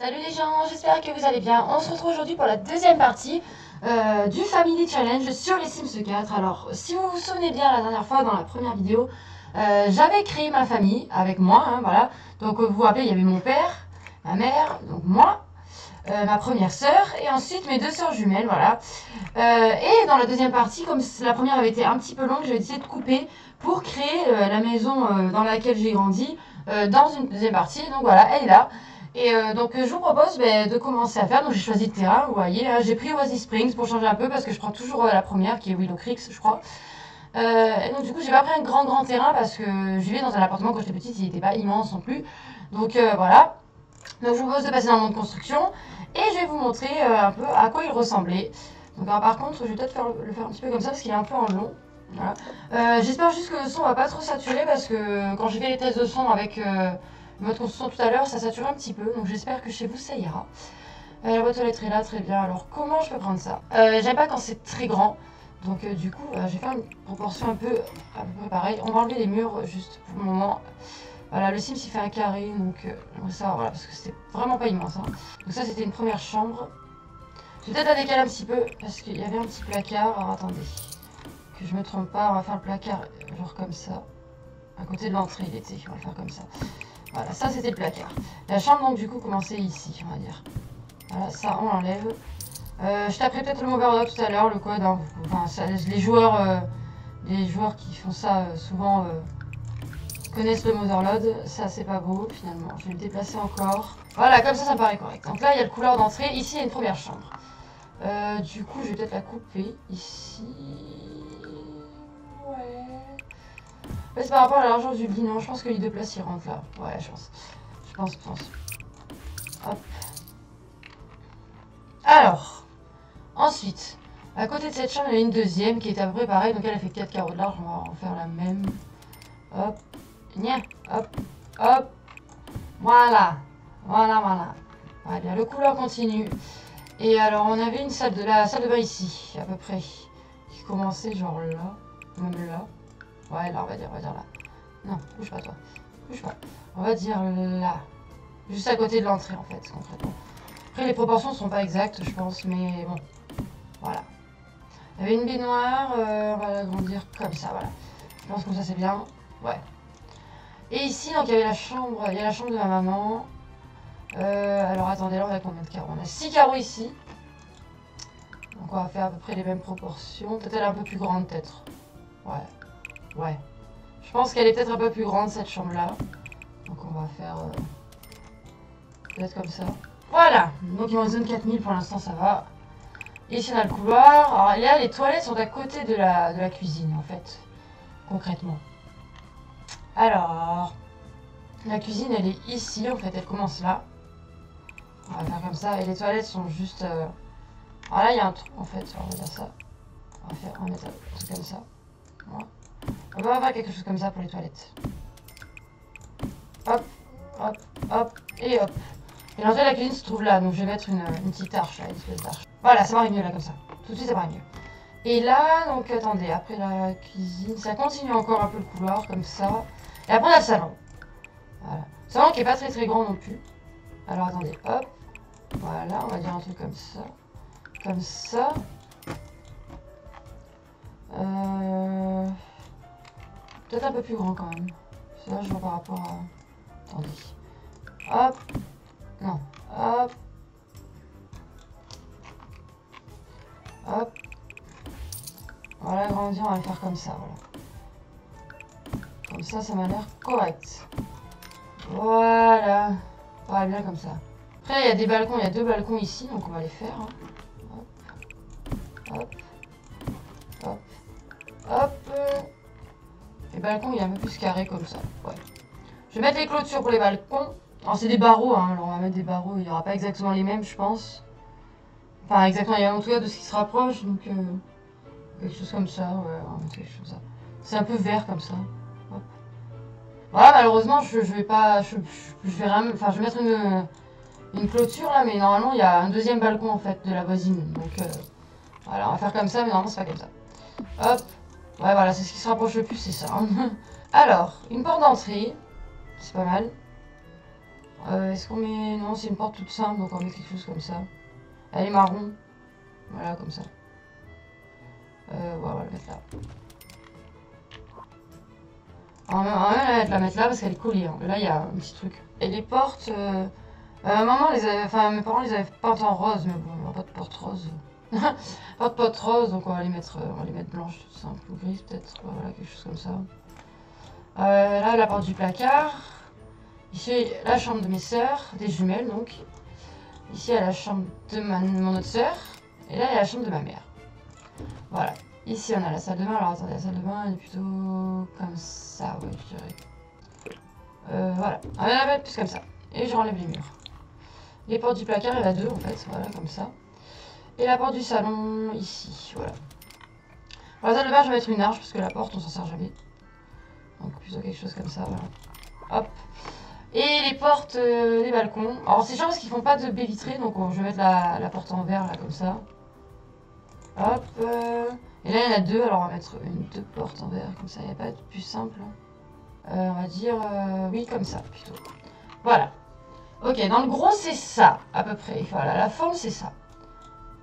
Salut les gens, j'espère que vous allez bien. On se retrouve aujourd'hui pour la deuxième partie du Family Challenge sur les Sims 4. Alors, si vous vous souvenez bien, la dernière fois, dans la première vidéo, j'avais créé ma famille avec moi, hein, voilà. Donc, vous vous rappelez, il y avait mon père, ma mère, donc moi, ma première sœur, et ensuite mes deux sœurs jumelles, voilà. Et dans la deuxième partie, comme la première avait été un petit peu longue, j'ai décidé de couper pour créer la maison dans laquelle j'ai grandi dans une deuxième partie. Donc voilà, elle est là. Et donc je vous propose de commencer à faire. Donc j'ai choisi le terrain, vous voyez, j'ai pris Oasis Springs pour changer un peu parce que je prends toujours la première qui est Willow Creek, je crois. Et donc du coup j'ai pas pris un grand terrain parce que je vivais dans un appartement quand j'étais petite, il n'était pas immense non plus. Donc voilà. Donc je vous propose de passer dans le mode construction et je vais vous montrer un peu à quoi il ressemblait. Donc alors, par contre je vais peut-être le faire un petit peu comme ça parce qu'il est un peu en long. Voilà. J'espère juste que le son va pas trop saturer parce que quand j'ai fait les tests de son avec le mode construction tout à l'heure, ça sature un petit peu, donc j'espère que chez vous ça ira. La boîte aux lettres est là, très bien. Alors comment je peux prendre ça? J'aime pas quand c'est très grand, donc du coup je vais faire une proportion à peu près pareil. On va enlever les murs juste pour le moment. Voilà, le Sims il fait un carré, donc ça voilà, parce que c'était vraiment pas immense. Hein. Donc ça c'était une première chambre. Je vais peut-être la décaler un petit peu, parce qu'il y avait un petit placard. Alors attendez, que je me trompe pas, on va faire le placard genre comme ça. À côté de l'entrée il était, on va le faire comme ça. Voilà, ça c'était le placard. La chambre donc du coup commençait ici, on va dire. Voilà, ça on l'enlève. Je taperai peut-être le overload tout à l'heure, le code. Hein. Enfin, ça, les joueurs qui font ça souvent connaissent le motherload. Ça c'est pas beau finalement. Je vais le déplacer encore. Voilà, comme ça me paraît correct. Donc là il y a le couloir d'entrée. Ici il y a une première chambre. Du coup je vais peut-être la couper ici. Ouais. C'est par rapport à la largeur du lit, non, je pense que les deux places ils rentrent là. Ouais, je pense. Hop. Alors, ensuite, à côté de cette chambre, il y a une deuxième qui est à peu près pareille. Donc elle a fait 4 carreaux de large, on va en faire la même. Hop, nia, hop, hop. Voilà. Voilà, le couloir continue. Et alors, on avait une salle de bain ici, à peu près, qui commençait genre là, même là. Ouais, là, on va dire là. Non, bouge pas toi. Bouge pas. On va dire là. Juste à côté de l'entrée, en fait, concrètement. Après, les proportions sont pas exactes, je pense, mais bon. Voilà. Il y avait une baignoire, on va l'agrandir comme ça, voilà. Je pense que ça, c'est bien. Ouais. Et ici, donc, il y a la chambre de ma maman. Alors, attendez, là, on a combien de carreaux? On a 6 carreaux ici. Donc, on va faire à peu près les mêmes proportions. Peut-être elle est un peu plus grande, peut-être. Ouais. Je pense qu'elle est peut-être un peu plus grande cette chambre-là. Donc on va faire peut-être comme ça. Voilà. Donc il en zone 4000 pour l'instant, ça va. Et ici on a le couloir. Alors là, les toilettes sont à côté de la cuisine en fait. Concrètement. Alors, la cuisine elle est ici en fait. Elle commence là. On va faire comme ça. Et les toilettes sont juste... Alors là il y a un trou en fait. Alors, on va dire ça. On va mettre un truc comme ça. Voilà. On va faire quelque chose comme ça pour les toilettes. Hop, et hop. Et l'entrée de la cuisine se trouve là, donc je vais mettre une petite arche là, une espèce d'arche. Voilà, ça paraît mieux là comme ça. Tout de suite ça paraît mieux. Et là, donc attendez, après la cuisine, ça continue encore un peu le couloir comme ça. Et après on a le salon. Voilà. Le salon qui est pas très grand non plus. Alors attendez, hop. Voilà, on va dire un truc comme ça. Comme ça. Peut-être un peu plus grand quand même. C'est là je vois par rapport à... Attendez. Hop. Non. Hop. Hop. Voilà, grandir, on va le faire comme ça, voilà. Comme ça m'a l'air correct. Voilà. Voilà, bien comme ça. Après, il y a des balcons, il y a 2 balcons ici, donc on va les faire. Hein. Hop. Les balcons, il est un peu plus carré comme ça. Ouais. Je vais mettre les clôtures pour les balcons. Alors c'est des barreaux, hein. Alors on va mettre des barreaux, il n'y aura pas exactement les mêmes, je pense. Enfin exactement, il y a en tout cas de ce qui se rapproche, donc quelque chose comme ça, ouais, on va mettre quelque chose comme ça. C'est un peu vert comme ça. Hop. Voilà, malheureusement, je vais pas, je vais rien, enfin je vais mettre une clôture là, mais normalement il y a un deuxième balcon en fait de la voisine, donc voilà, on va faire comme ça, mais normalement c'est pas comme ça. Hop. Ouais, voilà, c'est ce qui se rapproche le plus, c'est ça. Alors, une porte d'entrée. C'est pas mal. Est-ce qu'on met... Non, c'est une porte toute simple, donc on met quelque chose comme ça. Elle est marron. Voilà, comme ça. Voilà, on va le mettre là. On va la mettre là parce qu'elle est collée. Hein. Là, il y a un petit truc. Et les portes... maman les avait... Enfin, mes parents les avaient peintes en rose, mais bon, il n'y aura pas de porte rose. Pas de porte rose, donc on va les mettre blanches, tout simple. Ou grises, peut-être. Voilà, quelque chose comme ça. Là, la porte du placard. Ici, la chambre de mes sœurs, des jumelles, donc. Ici, il y a la chambre de mon autre sœur. Et là, il y a la chambre de ma mère. Voilà. Ici, on a la salle de bain. Alors, attendez, la salle de bain, elle est plutôt comme ça, ouais, je dirais. Voilà. On va la mettre plus comme ça. Et je renlève les murs. Les portes du placard, il y en a deux, en fait. Voilà, comme ça. Et la porte du salon, ici. Voilà. Pour la salle de bain, je vais mettre une arche, parce que la porte, on s'en sert jamais. Donc, plutôt quelque chose comme ça, voilà. Hop. Et les portes des balcons. Alors, c'est chiant parce qu'ils font pas de baies vitrées, donc je vais mettre la porte en verre, là, comme ça. Hop. Et là, il y en a deux, alors on va mettre deux portes en verre, comme ça, il n'y a pas de plus simple. On va dire, oui, comme ça, plutôt. Voilà. Ok, dans le gros, c'est ça, à peu près. Voilà, la forme, c'est ça.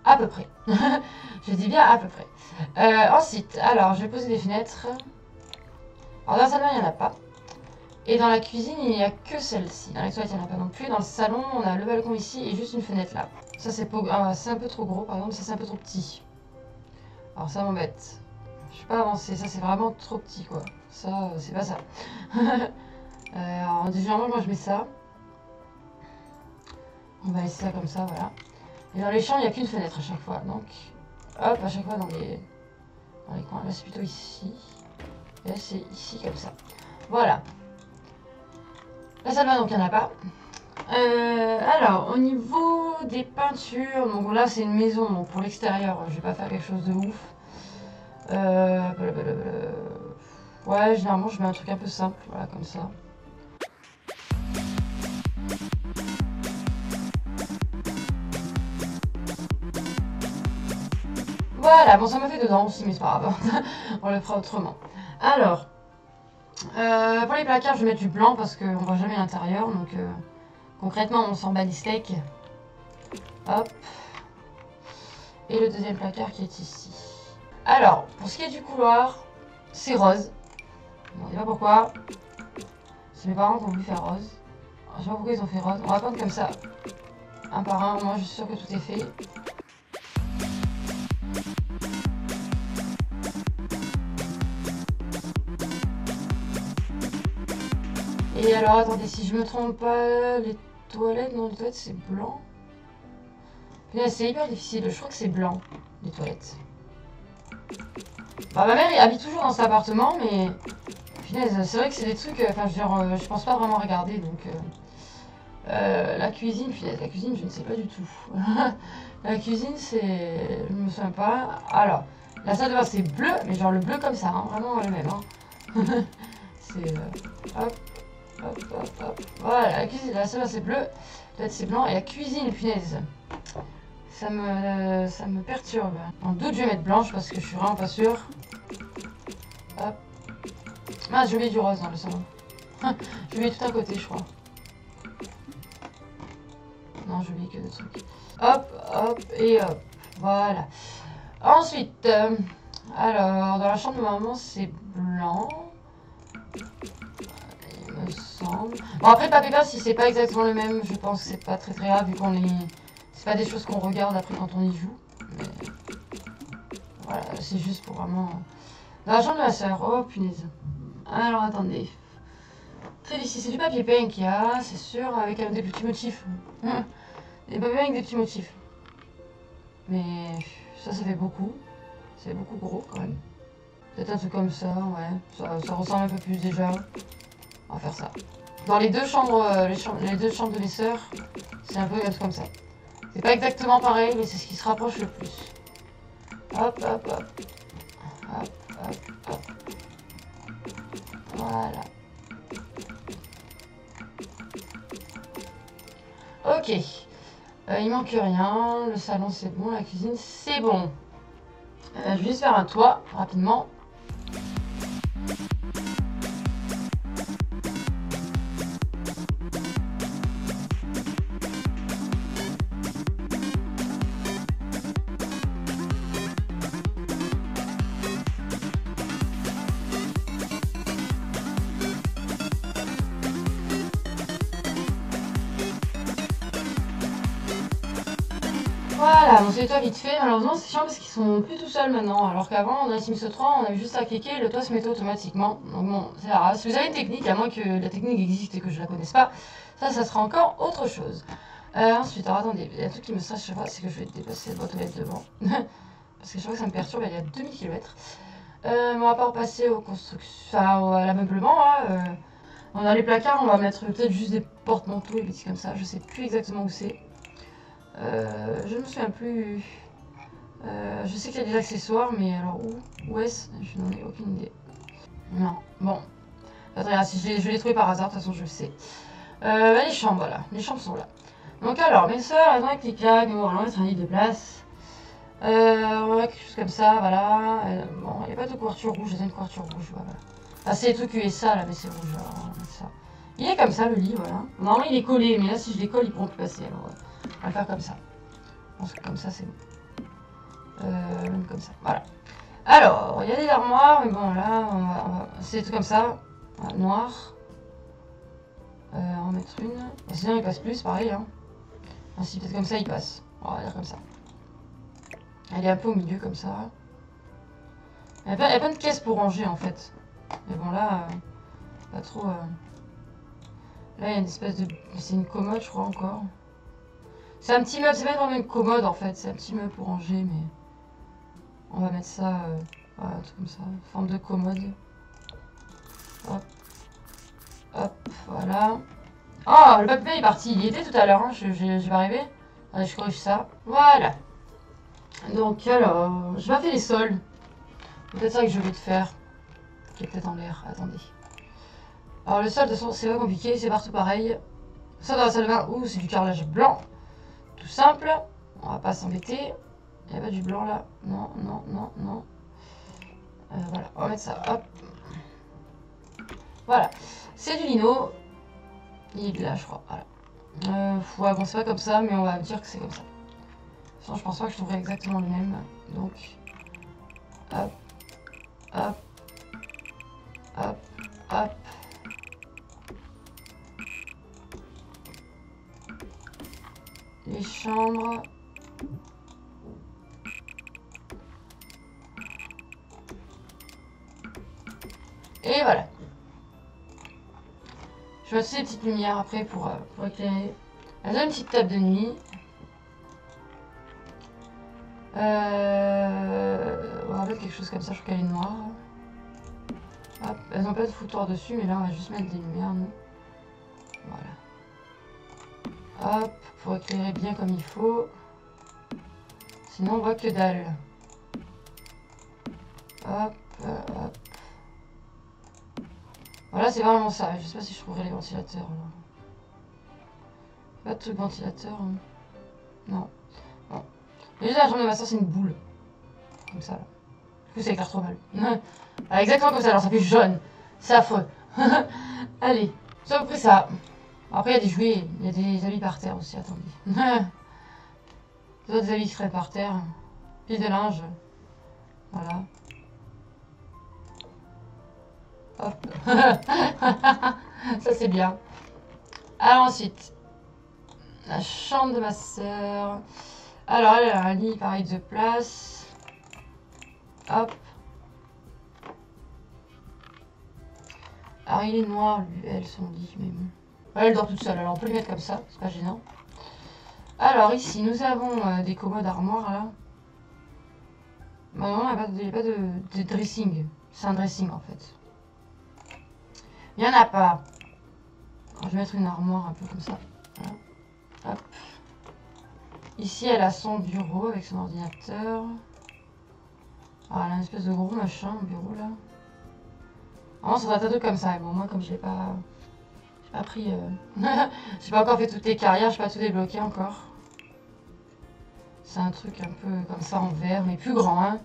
À peu près. Je dis bien à peu près. Ensuite, alors, je vais poser des fenêtres. Alors, dans la salle de bain, il n'y en a pas. Et dans la cuisine, il n'y a que celle-ci. Dans la toilette, il n'y en a pas non plus. Dans le salon, on a le balcon ici et juste une fenêtre là. Ça, c'est un peu trop gros, par exemple. Ça, c'est un peu trop petit. Alors, ça m'embête. Je suis pas avancée. Ça, c'est vraiment trop petit, quoi. Ça, c'est pas ça. Alors, généralement, moi, je mets ça. On va laisser ça comme ça, voilà. Et dans les chambres, il n'y a qu'une fenêtre à chaque fois. Donc, hop, à chaque fois dans les coins. Là, c'est plutôt ici. Et là, c'est ici, comme ça. Voilà. La salle de bain, donc, il n'y en a pas. Alors, au niveau des peintures, donc là, c'est une maison. Donc, pour l'extérieur, je vais pas faire quelque chose de ouf. Ouais, généralement, je mets un truc un peu simple. Voilà, comme ça. Voilà, bon, ça m'a fait dedans aussi, mais c'est pas grave. On le fera autrement. Alors, pour les placards, je vais mettre du blanc parce qu'on voit jamais l'intérieur. Donc, concrètement, on s'en bat les steaks. Hop. Et le deuxième placard qui est ici. Alors, pour ce qui est du couloir, c'est rose. On ne sait pas pourquoi. C'est mes parents qui ont voulu faire rose. Alors, je sais pas pourquoi ils ont fait rose. On va peindre comme ça. Un par un, moi je suis sûre que tout est fait. Et alors, attendez, si je me trompe pas, les toilettes, non, les toilettes c'est blanc. C'est hyper difficile, je crois que c'est blanc, les toilettes. Bah, ma mère habite toujours dans cet appartement, mais c'est vrai que c'est des trucs, enfin, je pense pas vraiment regarder, donc... la cuisine, la cuisine, je ne sais pas du tout. La cuisine, c'est... Je me souviens pas. Alors, la salle de bain, c'est bleu, mais genre le bleu comme ça, hein, vraiment le même. Hein. C'est... hop, hop, hop, hop. Voilà, la cuisine, la salle de bain, c'est bleu. Peut-être c'est blanc. Et la cuisine, punaise. Ça me perturbe. En doute, je vais mettre blanche parce que je suis vraiment pas sûre. Hop. Ah, j'ai oublié du rose dans le salon. J'ai oublié tout à côté, je crois. Non, j'ai oublié que des trucs. Hop, hop, et hop. Voilà. Ensuite, alors, dans la chambre de maman, c'est blanc. Il me semble. Bon, après, le papier peint, si c'est pas exactement le même, je pense que c'est pas très grave, vu qu'on est... C'est pas des choses qu'on regarde après quand on y joue. Mais... Voilà, c'est juste pour vraiment... Dans la chambre de ma soeur. Oh, punaise. Alors, attendez. Très difficile. C'est du papier peint qu'il y a, c'est sûr, avec des petits motifs. Des papiers avec des petits motifs. Mais ça fait beaucoup. C'est beaucoup gros quand même. Peut-être un truc comme ça, ouais. Ça ressemble un peu plus déjà. On va faire ça. Dans les deux chambres, les deux chambres de mes sœurs, c'est un peu comme ça. C'est pas exactement pareil, mais c'est ce qui se rapproche le plus. Hop, hop, hop. Hop, hop, hop. Voilà. Ok. Il manque rien. Le salon, c'est bon. La cuisine, c'est bon. Je vais juste faire un toit, rapidement. Voilà, bon, c'est le toit vite fait. Malheureusement, c'est chiant parce qu'ils sont plus tout seuls maintenant. Alors qu'avant, dans les Sims 3, on avait juste à cliquer, le toit se mettait automatiquement. Donc bon, c'est rare. Si vous avez une technique, à moins que la technique existe et que je la connaisse pas, ça sera encore autre chose. Ensuite, alors attendez, il y a un truc qui me stresse chaque fois, c'est que je vais dépasser cette boîte aux lettres devant. Parce que chaque fois que ça me perturbe, il y a 2000 km. On va pas repasser aux constructions, enfin, à l'ameublement. Hein, dans les placards, on va mettre peut-être juste des porte-manteaux et des petits comme ça. Je sais plus exactement où c'est. Je ne me souviens plus. Je sais qu'il y a des accessoires, mais alors où est-ce? Je n'en ai aucune idée. Non, bon. Attends, si je l'ai trouvé par hasard, de toute façon je le sais. Les chambres, voilà. Les chambres sont là. Donc alors, mes soeurs, elles ont un clic-clac, on va mettre un lit de place. On va mettre quelque chose comme ça, voilà. Bon, il n'y a pas de couverture rouge, j'ai une couverture rouge, voilà. Ah, c'est les trucs USA là, mais c'est rouge, alors on va mettre ça. Il est comme ça le lit, voilà. Normalement il est collé, mais là si je les colle, ils pourront plus passer, alors on va le faire comme ça. Je pense que comme ça c'est bon. Même comme ça, voilà. Alors, il y a des armoires, mais bon là, c'est des trucs comme ça. Voilà, noir. On va en mettre une. Bon, sinon il passe plus, pareil. Hein. Ah, si peut-être comme ça il passe. On va dire comme ça. Elle est un peu au milieu comme ça. Il y a plein de caisses pour ranger en fait. Mais bon là, pas trop. Là il y a une espèce de. C'est une commode je crois encore. C'est un petit meuble, c'est pas vraiment une commode en fait. C'est un petit meuble pour ranger mais. On va mettre ça. Voilà, un truc comme ça. Forme de commode. Hop. Hop, voilà. Oh, le papier est parti. Il y était tout à l'heure, hein. Je vais arriver. Allez, je corrige ça. Voilà. Donc, alors, je vais faire les sols. Peut-être ça que je vais te faire. Qui est peut-être en l'air. Attendez. Alors, le sol, de toute façon, c'est pas compliqué. C'est partout pareil. Ça, dans la salle de bain, ouh, c'est du carrelage blanc. Tout simple. On va pas s'embêter. Il n'y a pas du blanc là. Non, non, non, non. Voilà, on va mettre ça. Hop. Voilà. C'est du lino. Il est là, je crois. Voilà. Ouais, bon, c'est pas comme ça, mais on va dire que c'est comme ça. De toute façon, je pense pas que je trouverai exactement le même. Donc, hop, hop, hop, hop. Les chambres. Et voilà. Je vais mettre ces petites lumières après pour éclairer. Elle a une petite table de nuit. On va mettre quelque chose comme ça, je crois qu'elle est noire. Hop, elles n'ont pas de foutoir dessus, mais là on va juste mettre des lumières, nous. Voilà. Hop, pour éclairer bien comme il faut. Sinon on voit que dalle. Hop, hop. Voilà, c'est vraiment ça. Je sais pas si je trouverai les ventilateurs. Là. Pas de truc ventilateur. Hein. Non. Bon. Déjà, la chambre de ma soeur, c'est une boule. Comme ça, là. Du coup, ça éclaire trop mal. Ah, exactement comme ça, alors ça fait jaune. C'est affreux. Allez, c'est à peu près ça. Après, il y a des jouets, il y a des habits par terre aussi, attendez. D'autres habits qui traînent par terre. Puis de linge. Voilà. Hop. Ça, c'est bien. Alors ensuite, la chambre de ma soeur. Alors, elle a un lit pareil de place. Hop. Alors, il est noir, lui, elle, son lit, mais bon. Elle dort toute seule, alors on peut le mettre comme ça, c'est pas gênant. Alors, ici, nous avons des commodes armoires, là. Non, il n'y a pas de dressing. C'est un dressing, en fait. Il n'y en a pas. Alors, je vais mettre une armoire un peu comme ça. Voilà. Hop. Ici, elle a son bureau avec son ordinateur. Ah, elle a une espèce de gros machin au bureau, là. Vraiment, ça doit être un truc comme ça. Bon, moi, comme je l'ai pas pris... j'ai pas encore fait toutes les carrières, je n'ai pas tout débloqué encore. C'est un truc un peu comme ça en verre, mais plus grand, hein.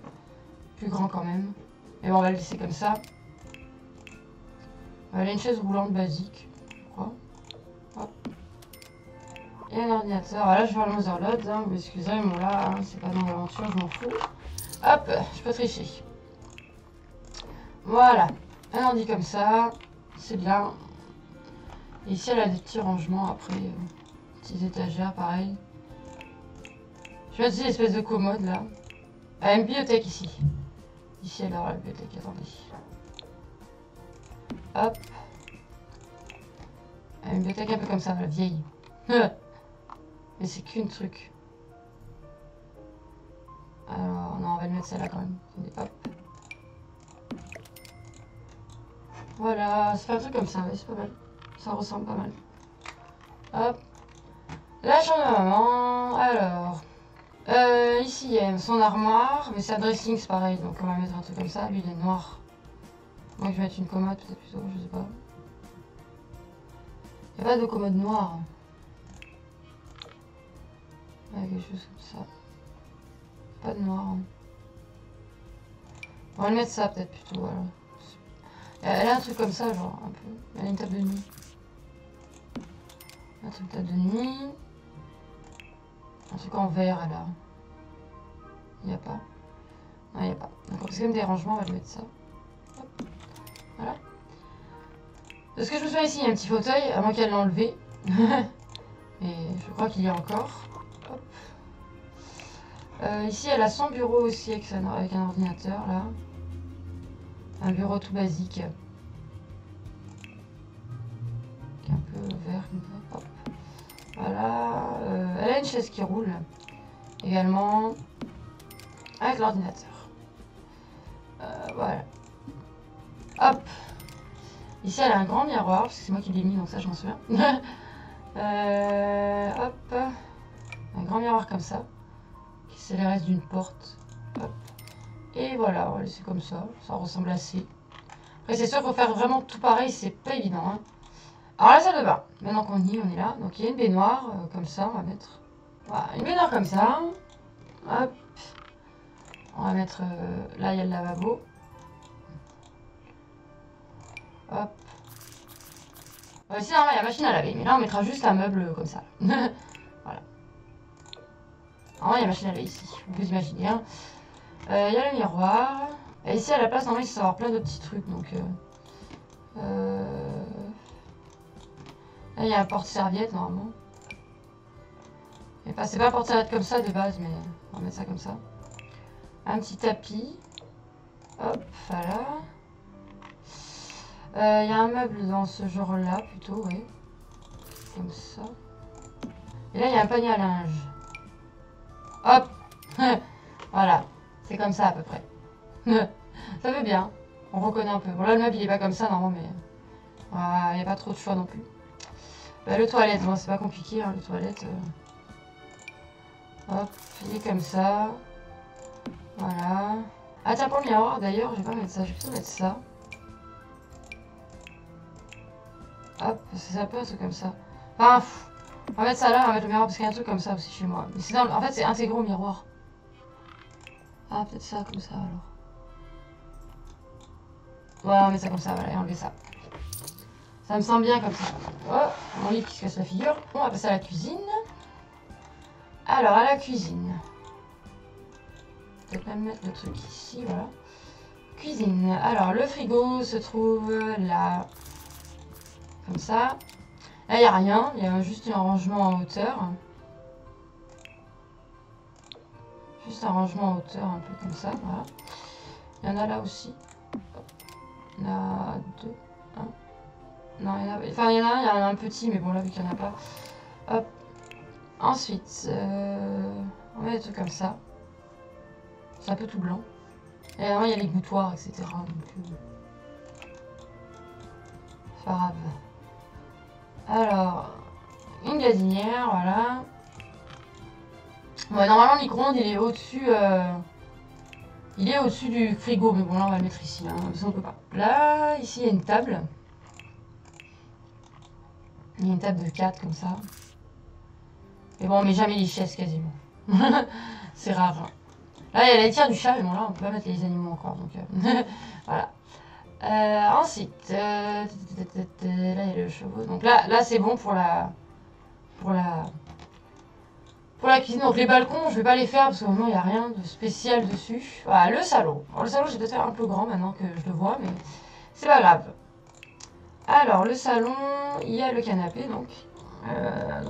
Plus grand quand même. Mais bon, on va le laisser comme ça. Elle a une chaise roulante basique, je crois. Hop. Et un ordinateur. Voilà, je vais voir le Motherload. Hein. Excusez, moi là, hein, c'est pas dans l'aventure, je m'en fous. Hop, je peux tricher. Voilà. Un ordi comme ça. C'est bien. Et ici, elle a des petits rangements après. Petites étagères, pareil. Je Je vais mettre aussi l'espèce de commode là. Ah, une bibliothèque ici. Ici alors la bibliothèque, attendez. Hop. Ah, une bibliothèque un peu comme ça, la vieille. Mais c'est qu'une truc. Alors, non, on va le mettre celle-là quand même. Hop. Voilà, ça fait un truc comme ça, ouais, c'est pas mal. Ça ressemble pas mal. Hop. La chambre de maman. Alors. Ici, il y a son armoire, mais sa dressing, c'est pareil. Donc, on va mettre un truc comme ça. Lui, il est noir. Moi, je vais mettre une commode, peut-être plutôt, je sais pas. Il n'y a pas de commode noire. Il y a quelque chose comme ça. Pas de noir. On va le mettre ça, peut-être plutôt, voilà. Elle a un truc comme ça, genre, un peu. Elle a une table de nuit. Un truc de table de nuit. Un truc en verre, elle a. Il n'y a pas. Non, il n'y a pas. Donc, parce qu'il y a des rangements, on va le mettre ça. Hop. Voilà. Parce que je me souviens ici, il y a un petit fauteuil, à moins qu'elle l'ait enlevé. Et je crois qu'il y a encore. Hop. Ici, elle a son bureau aussi avec un ordinateur, là. Un bureau tout basique. Qui est un peu vert, comme ça. Hop. Voilà. Elle a une chaise qui roule. Également. Avec l'ordinateur. Voilà. Hop. Ici, elle a un grand miroir, parce que c'est moi qui l'ai mis, donc ça, je m'en souviens. Hop. Un grand miroir comme ça. Qui c'est les restes d'une porte. Hop. Et voilà, on va laisser comme ça. Ça ressemble assez. Après, c'est sûr qu'il faut faire vraiment tout pareil, c'est pas évident. Hein. Alors, la salle de bain. Maintenant qu'on y est, on est là. Donc, il y a une baignoire, comme ça, on va mettre. Voilà, une baignoire comme ça. Hop. On va mettre. Là, il y a le lavabo. Hop. Ici, il y a la machine à laver. Mais là, on mettra juste un meuble comme ça. Voilà. Alors, il y a la machine à laver ici. Vous pouvez imaginer. Hein. Il y a le miroir. Et ici, à la place, normalement, il va y avoir plein de petits trucs. Donc, là, il y a un porte-serviette, normalement. C'est pas un porte-serviette comme ça de base, mais on va mettre ça comme ça. Un petit tapis. Hop, voilà. Il y a un meuble dans ce genre-là, plutôt, oui. Comme ça. Et là, il y a un panier à linge. Hop. Voilà. C'est comme ça, à peu près. Ça fait bien. On reconnaît un peu. Bon, là, le meuble, il est pas comme ça, normalement, mais... il n'y a pas trop de choix non plus. Le toilette, bon, c'est pas compliqué, hein, le toilette. Hop, il est comme ça. Voilà. Ah, tiens, pour le miroir, d'ailleurs, je vais pas mettre ça. Je vais plutôt mettre ça. Hop, c'est un peu un truc comme ça. Enfin, on va mettre ça là, on va mettre le miroir, parce qu'il y a un truc comme ça aussi chez moi. Mais c'est en fait, c'est intégré au miroir. Ah, peut-être ça, comme ça, alors. Ouais, on met ça comme ça, voilà, et enlever ça. Ça me semble bien comme ça. Oh, mon lit qui se casse la figure. Bon, on va passer à la cuisine. Alors, à la cuisine. Peut-être même mettre le truc ici, voilà. Cuisine. Alors, le frigo se trouve là. Comme ça. Là, il n'y a rien. Il y a juste un rangement en hauteur. Juste un rangement en hauteur, un peu comme ça, voilà. Il y en a là aussi. Il y en a deux. Un. Non, il y en a... Enfin, il y en a un, il y en a un petit, mais bon, là, vu qu'il n'y en a pas. Hop. Ensuite, on met des trucs comme ça. C'est un peu tout blanc. Et alors, il y a les gouttoirs, etc. Donc, c'est pas grave. Alors, une gazinière, voilà. Ouais, normalement, le micro-ondes, il est au-dessus... Il est au-dessus du frigo, mais bon, là, on va le mettre ici. Hein, parce qu'on peut pas. Là, ici, il y a une table. Il y a une table de 4, comme ça. Mais bon, on met jamais les chaises, quasiment. C'est rare. Hein. Là, il y a la litière du chat, mais bon, là, on peut pas mettre les animaux encore. Donc, voilà. Ensuite, là, il y a le chevaux. Donc là c'est bon pour la cuisine. Donc les balcons, je vais pas les faire parce qu'au moment il n'y a rien de spécial dessus. Voilà, le salon. Alors, le salon, je vais peut-être faire un peu grand maintenant que je le vois, mais c'est pas grave. Alors, le salon, il y a le canapé, donc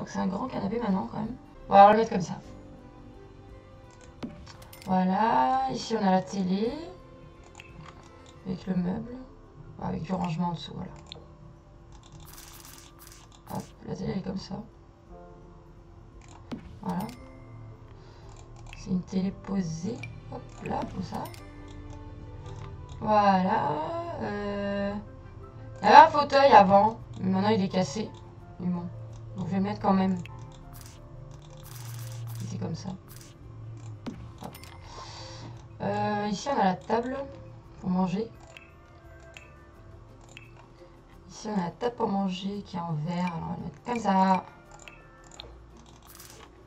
c'est un grand canapé maintenant quand même. On va le mettre comme ça. Voilà, ici on a la télé. Avec le meuble. Avec du rangement en dessous, voilà. Hop, la télé elle est comme ça. Voilà. C'est une télé posée. Hop là, comme ça. Voilà. Il y avait un fauteuil avant, mais maintenant il est cassé. Mais bon, donc je vais le mettre quand même. C'est comme ça. Ici on a la table pour manger. Ici on a la table pour manger qui est en verre. Alors on va le mettre comme ça.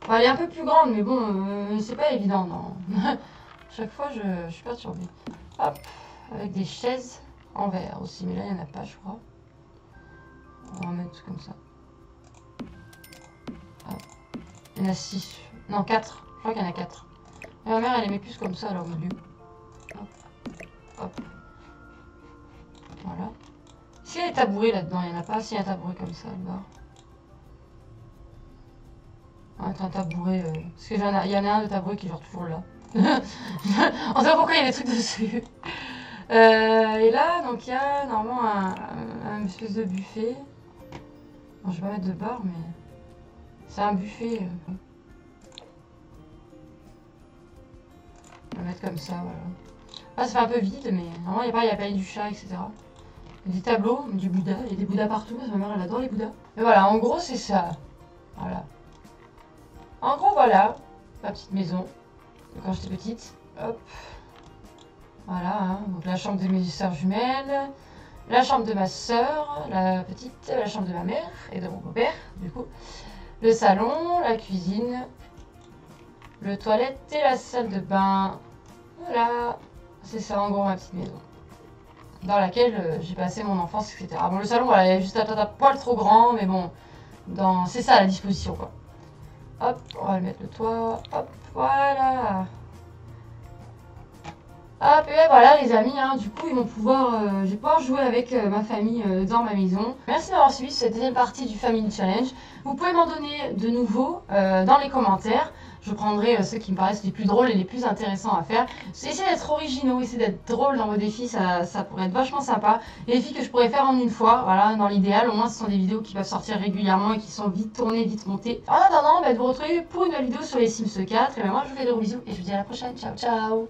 Enfin, elle est un peu plus grande, mais bon, c'est pas évident, non. Chaque fois je suis perturbée. Hop, avec des chaises en verre aussi, mais là il n'y en a pas, je crois. On va mettre comme ça. Hop. Il y en a 6. Non, 4. Je crois qu'il y en a 4. Et ma mère, elle aimait plus comme ça, alors au milieu. Hop. Hop. Voilà. Est-ce qu'il y a des tabourets là-dedans? Il n'y en a pas. S'il y a un tabouret comme ça, là-bas. Un tabouret. Parce qu'il y en a un de tabouret qui est genre toujours là. On sait pas pourquoi il y a des trucs dessus. Et là, donc il y a normalement un espèce de buffet. Bon, je vais pas mettre de bar, mais c'est un buffet. On va mettre comme ça, voilà. Là, ça fait un peu vide, mais normalement, il n'y a pas du chat, etc. Il y a des tableaux, du Bouddha. Il y a des Bouddhas partout, parce que ma mère, elle adore les Bouddhas. Et voilà, en gros, c'est ça. Voilà. En gros, voilà, ma petite maison. Quand j'étais petite. Hop. Voilà, hein. Donc la chambre de mes sœurs jumelles. La chambre de ma sœur, la petite, la chambre de ma mère et de mon beau-père, du coup. Le salon, la cuisine, le toilette et la salle de bain. Voilà, c'est ça en gros ma petite maison. Dans laquelle j'ai passé mon enfance, etc. Bon, le salon, voilà, il est juste un poil trop grand, mais bon, c'est ça à la disposition, quoi. Hop, on va le mettre le toit, hop, voilà. Hop, et voilà les amis, hein, du coup je vais pouvoir jouer avec ma famille dans ma maison. Merci d'avoir suivi cette deuxième partie du Family Challenge. Vous pouvez m'en donner de nouveaux dans les commentaires. Je prendrai ceux qui me paraissent les plus drôles et les plus intéressants à faire. Essayez d'être originaux, essayez d'être drôle dans vos défis, ça pourrait être vachement sympa. Les défis que je pourrais faire en une fois, voilà, dans l'idéal, au moins ce sont des vidéos qui peuvent sortir régulièrement et qui sont vite tournées, vite montées. En attendant, de vous retrouver pour une nouvelle vidéo sur les Sims 4. Et ben moi je vous fais de gros bisous et je vous dis à la prochaine. Ciao ciao.